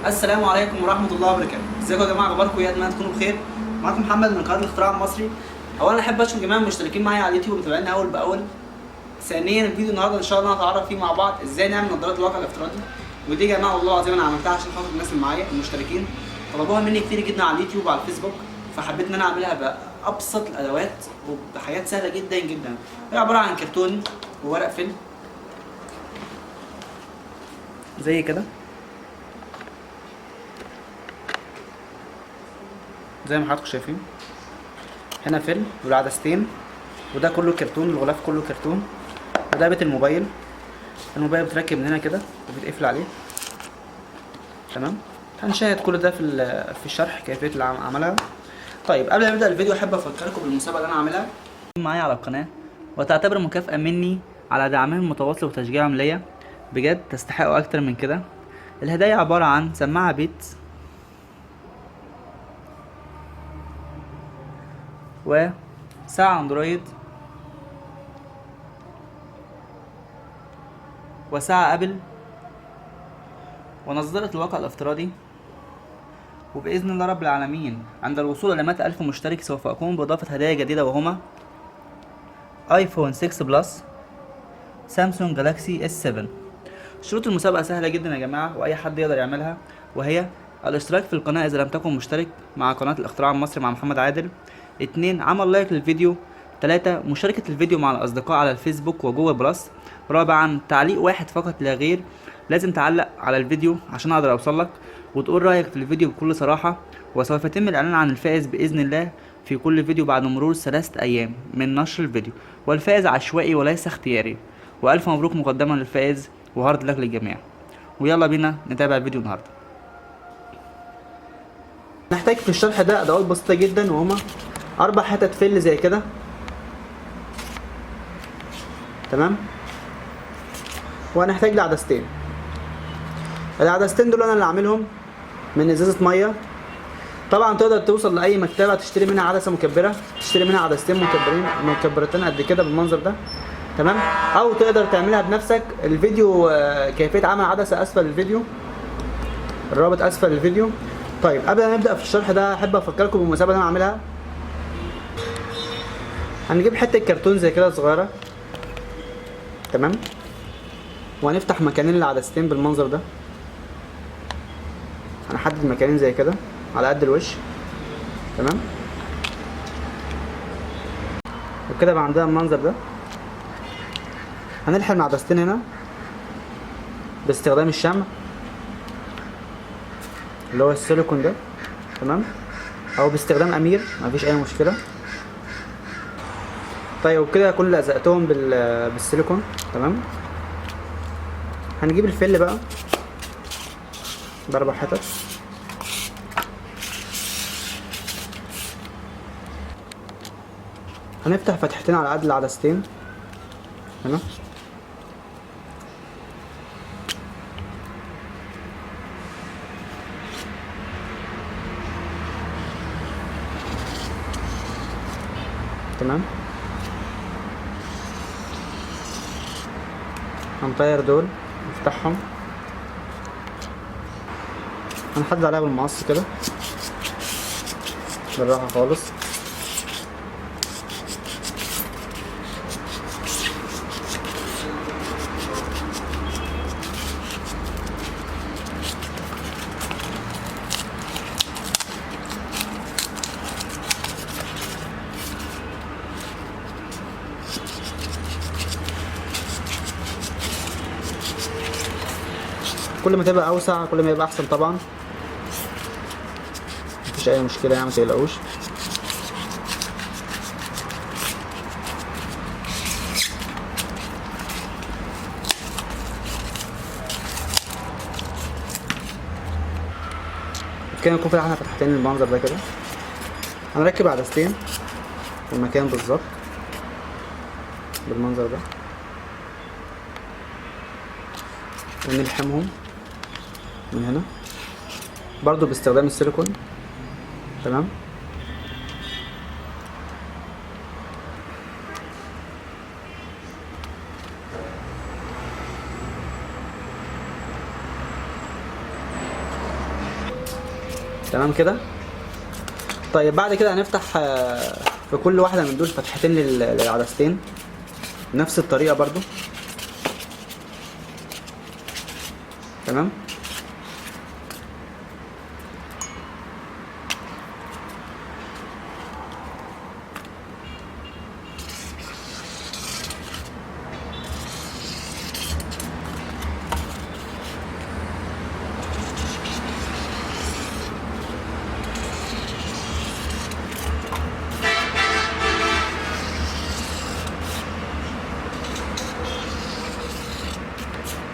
السلام عليكم ورحمة الله وبركاته. ازيكم يا جماعة؟ اخباركم ايه؟ اتمنى تكونوا بخير. معاكم محمد من قناة الاختراع المصري. اولا احب اشكر جميع المشتركين معايا على اليوتيوب ومتابعينا اول باول. ثانيا الفيديو النهارده ان شاء الله هنتعرف فيه مع بعض ازاي نعمل نظارات الواقع الافتراضي. ودي يا جماعة والله العظيم انا عملتها عشان خاطر الناس اللي معايا المشتركين طلبوها مني كتير جدا على اليوتيوب وعلى الفيسبوك، فحبيت ان انا اعملها بابسط الادوات وبحاجات سهلة جدا جدا. هي عبارة عن كرتون وورق فيلم زي كده، زي ما حضراتكم شايفين. هنا فيلم والعدستين، وده كله كرتون، الغلاف كله كرتون. وده بيت الموبايل الموبايل بتركب من هنا كده وبيتقفل عليه. تمام. هنشاهد كل ده في الشرح كيفية عملها. طيب قبل ما نبدأ الفيديو احب افكركم بالمسابقة اللي انا عاملها معايا على القناة، وتعتبر مكافأة مني على دعمهم المتواصل وتشجيعهم ليا. بجد تستحقوا اكتر من كده. الهدايا عبارة عن سماعة بيتس وساعة اندرويد وساعة ابل ونظارة الواقع الافتراضي. وبإذن الله رب العالمين عند الوصول إلى 100,000 مشترك سوف أقوم بإضافة هدايا جديدة، وهما ايفون 6 بلس، سامسونج جالاكسي اس 7. شروط المسابقة سهلة جدا يا جماعة وأي حد يقدر يعملها، وهي الاشتراك في القناة إذا لم تكن مشترك مع قناة الاختراع المصري مع محمد عادل. 2 عمل لايك للفيديو. 3 مشاركة الفيديو مع الأصدقاء على الفيسبوك وجوجل بلس. 4 تعليق واحد فقط لا غير. لازم تعلق على الفيديو عشان أقدر أوصلك وتقول رأيك في الفيديو بكل صراحة. وسوف يتم الإعلان عن الفائز بإذن الله في كل فيديو بعد مرور 3 أيام من نشر الفيديو، والفائز عشوائي وليس اختياري. وألف مبروك مقدما للفائز وهارد لك للجميع. ويلا بينا نتابع الفيديو النهارده. نحتاج في الشرح ده ادوات بسيطه جدا، وهما 4 حتت فل زي كده. تمام. وهنحتاج لعدستين. العدستين دول انا اللي عاملهم من ازازه ميه. طبعا تقدر توصل لاي مكتبه تشتري منها عدسه مكبره، تشتري منها عدستين مكبرتين قد كده بالمنظر ده. تمام. او تقدر تعملها بنفسك. الفيديو كيفيه عمل عدسه اسفل الفيديو، الرابط اسفل الفيديو. طيب قبل ما نبدا في الشرح ده احب افكركم بالمسابقه اللي انا عاملها. هنجيب حته كرتون زي كده صغيره. تمام. وهنفتح مكانين للعدستين بالمنظر ده. هنحدد مكانين زي كده على قد الوش. تمام. وكده بقى عندنا المنظر ده. هنلحم العدستين هنا باستخدام الشمع اللي هو السيليكون ده. تمام. او باستخدام امير، مفيش اي مشكله. طيب وبكده اكون لزقتهم بالسيليكون. تمام. هنجيب الفل بقى ب4 حتت. هنفتح فتحتين على قد العدستين هنا. تمام. هنطير دول نفتحهم. هنحدد عليها بالمقص كده بالراحة خالص. كل ما تبقى اوسع كل ما يبقى احسن طبعا، مفيش اي مشكله يعني، متقلقوش. كده نكون فتحنا فتحتين المنظر ده كده. هنركب عدستين في المكان بالظبط بالمنظر ده ونلحمهم من هنا برضو باستخدام السيليكون. تمام. تمام كده. طيب بعد كده هنفتح في كل واحده من دول فتحتين للعدستين نفس الطريقه برضو. تمام.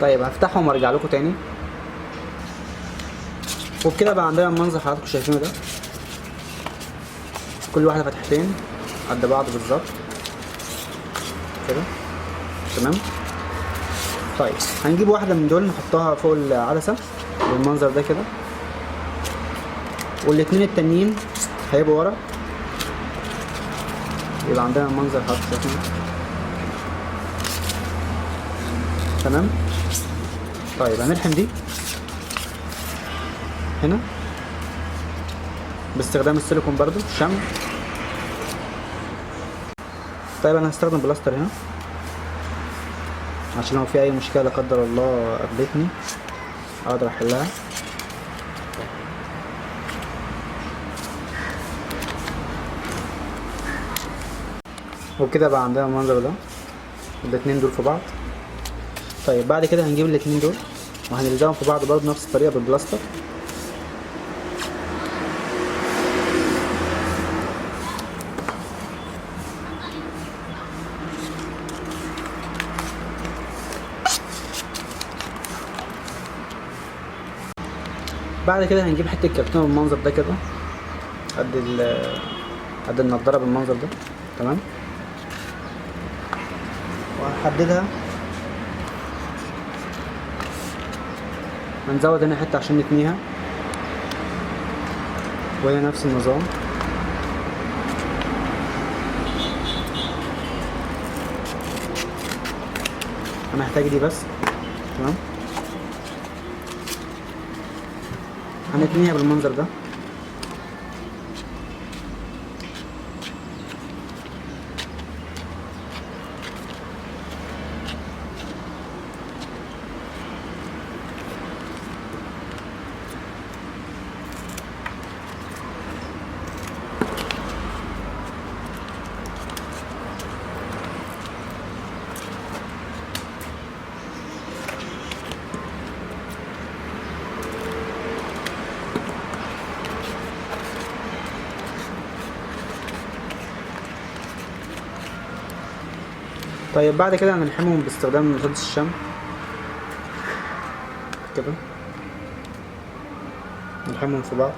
طيب هفتحهم وارجع لكم تاني. وبكده بقى عندنا المنظر حضراتكم شايفينه ده، كل واحده فتحتين قد بعض بالظبط كده. تمام. طيب هنجيب واحده من دول نحطها فوق العدسه بالمنظر ده كده، والاتنين التانيين هيبقوا ورا، يبقى عندنا المنظر حضراتكم شايفينه. تمام. طيب هنلحم دي هنا باستخدام السيليكون برضو الشمع. طيب انا هستخدم بلاستر هنا عشان لو في اي مشكله لا قدر الله قابلتني اقدر احلها. وبكده بقى عندنا المنظر ده، الاتنين دول في بعض. طيب بعد كده هنجيب الاتنين دول وهنلزقهم في بعض برضه نفس الطريقه بالبلاستر. بعد كده هنجيب حته كرتون بالمنظر ده كده قد النضاره بالمنظر ده. تمام. وهنحددها، هنزود هنا حته عشان نتنيها، وهنا نفس النظام. انا هحتاج دي بس. تمام. هنتنيها بالمنظر ده. طيب بعد كده هنلحمهم باستخدام مسدس الشمع كده، نلحمهم في بعض.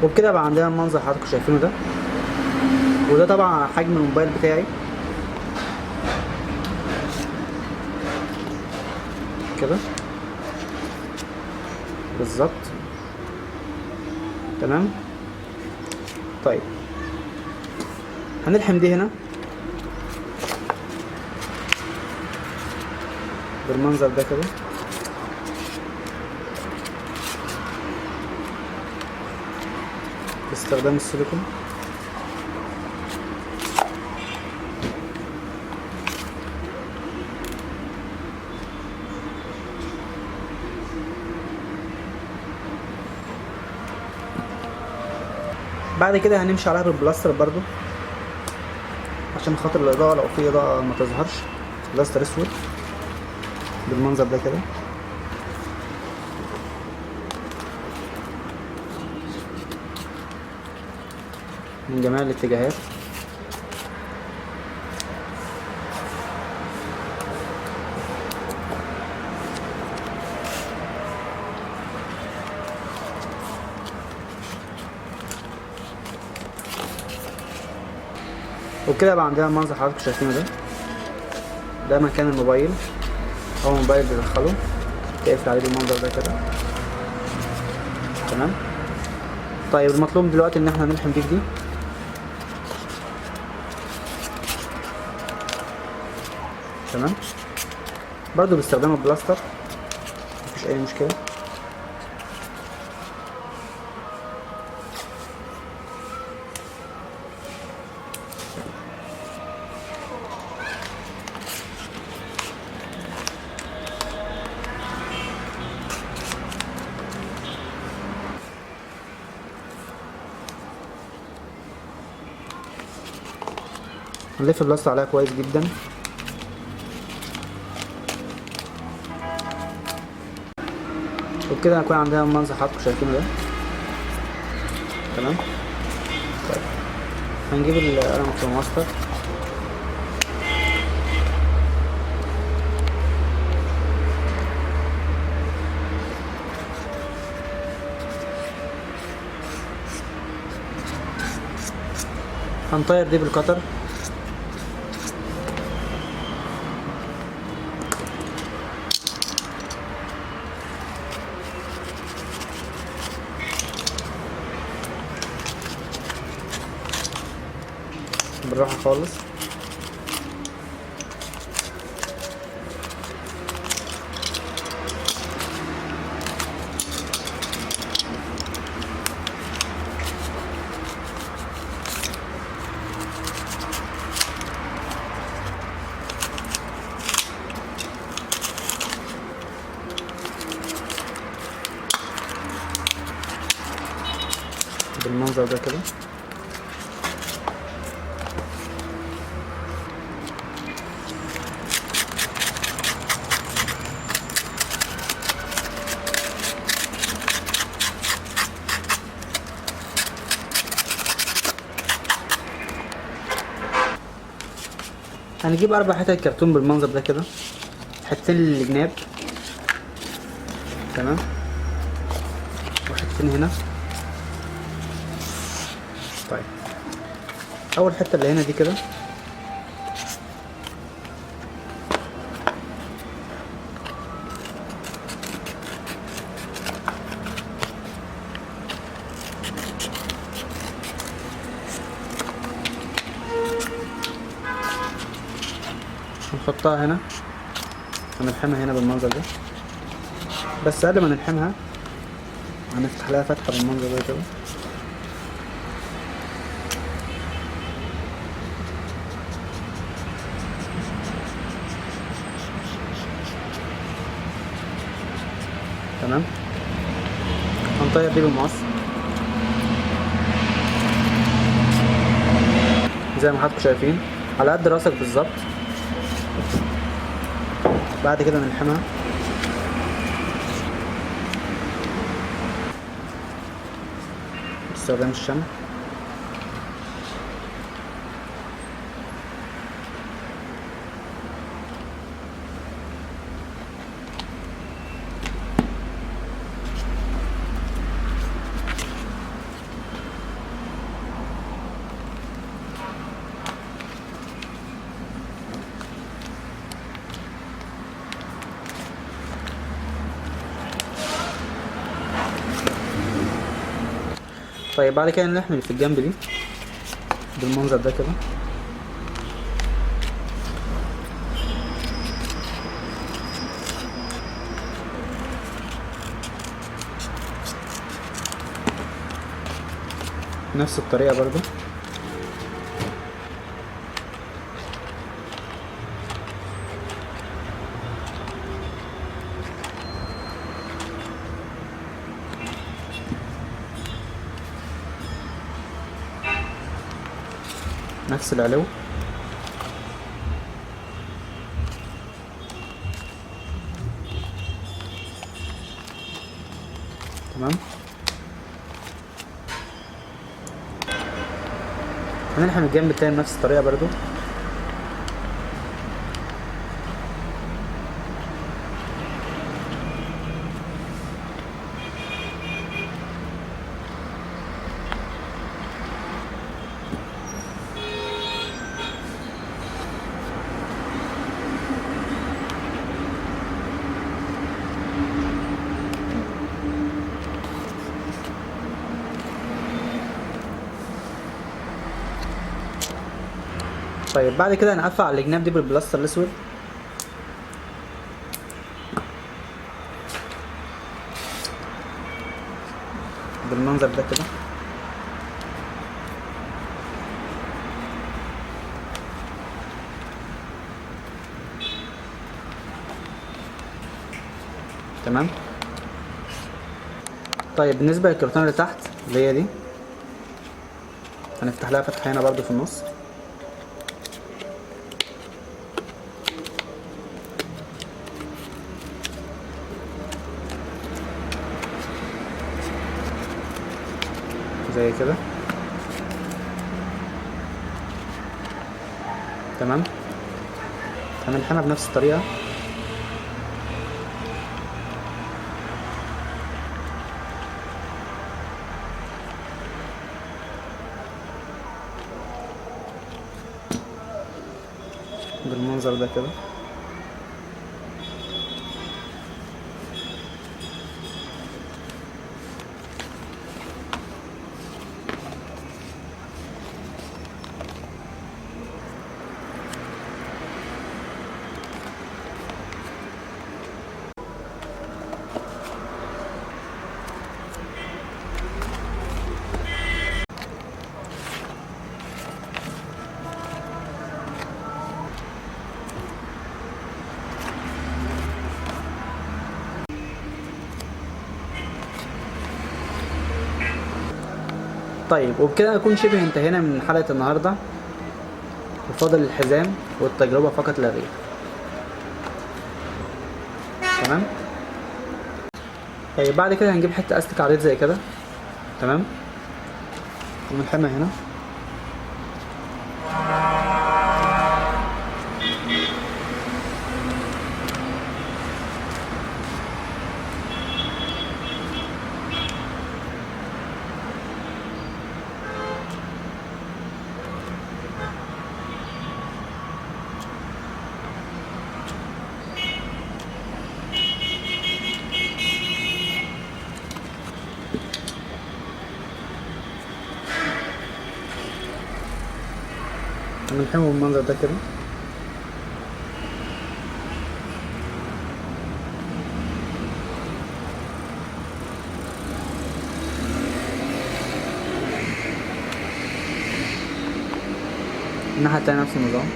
وبكده بقى عندنا المنظر حضراتكم شايفينه ده، وده طبعا حجم الموبايل بتاعي كده بالظبط. تمام. طيب هنلحم دي هنا بالمنظر ده كده، باستخدام السيليكون. بعد كده هنمشي عليها بالبلاستر برضو عشان خاطر الاضاءه، لو في اضاءه ما تظهرش. بلاستر اسود بالمنظر ده كده. من جميع الاتجاهات. وبكده بقى عندنا المنظر حضراتكم شايفينه ده مكان الموبايل. اول موبايل بندخله تقفل عليه بالمنظر ده كده. تمام. طيب المطلوب دلوقتي ان احنا نلحم دي تمام. برضو باستخدام البلاستر مفيش اي مشكله. هنلف البلاستر عليها كويس جدا. وبكده هيكون عندنا المنظر حضراتكم شايفينه ده. تمام. طيب هنجيب القلم الفلوماستر هنطير دي بالقطر. بالراحة خالص. بالمنظر ده كده. هنجيب 4 حتت كرتون بالمنظر ده كده، حتتين للجناب. تمام. وحتتين هنا. طيب اول حته اللي هنا دي كده هنحطها هنا ونلحمها هنا بالمنظر ده. بس قبل ما نلحمها هنفتح لها فتحه بالمنظر ده كده. تمام. هنطير دي بالمقص زي ما حضراتكم شايفين على قد راسك بالظبط. بعد كده نلحمها. باستخدام الشمع. طيب بعد كده اللحم اللي في الجنب دي بالمنظر ده كده. نفس الطريقة برضو. نفس العلو. تمام. هنلحم الجنب التاني بنفس الطريقة برضو. طيب بعد كده هنقفل على الجناب دي بالبلاستر الاسود بالمنظر ده كده. تمام. طيب بالنسبه للكرتونه اللي تحت اللي هي دي، هنفتح لها فتحه هنا برضو في النص. زي كده. تمام. هنلحمها بنفس الطريقه. بالمنظر ده كده. طيب وبكده نكون شبه انتهينا من حلقة النهاردة، وفاضل الحزام والتجربة فقط لا غير. تمام. طيب بعد كده هنجيب حتة استك عريض زي كده. تمام. ونلحمها هنا. ونلحمه بالمنظر ده كده. الناحية التانية نفس النظام.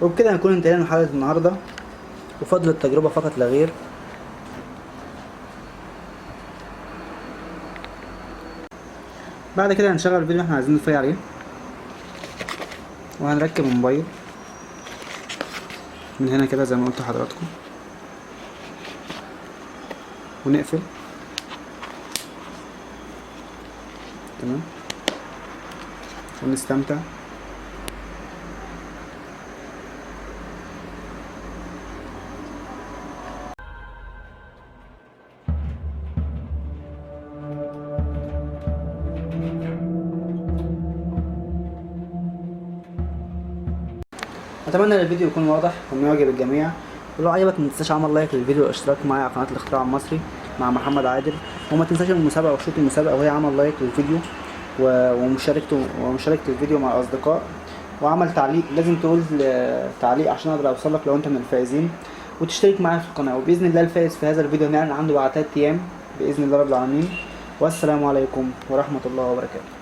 وبكده هنكون انتهينا من حلقة النهاردة، وفضل التجربة فقط لا غير. بعد كده هنشغل الفيديو اللي احنا عايزين نطفي عليه، وهنركب الموبايل من هنا كده زي ما قلت لحضراتكم، ونقفل. تمام. ونستمتع. اتمنى ان الفيديو يكون واضح وانه يعجب الجميع، ولو عجبك ما تنساش عمل لايك للفيديو والاشتراك معايا على قناه الاختراع المصري مع محمد عادل، وما تنساش المسابقه وشروط المسابقه وهي عمل لايك للفيديو ومشاركة الفيديو مع الاصدقاء، وعمل تعليق. لازم تقول تعليق عشان اقدر اوصلك لو انت من الفائزين، وتشترك معايا في القناه. وباذن الله الفائز في هذا الفيديو هنعلن عنده بعد 3 ايام باذن الله رب العالمين. والسلام عليكم ورحمه الله وبركاته.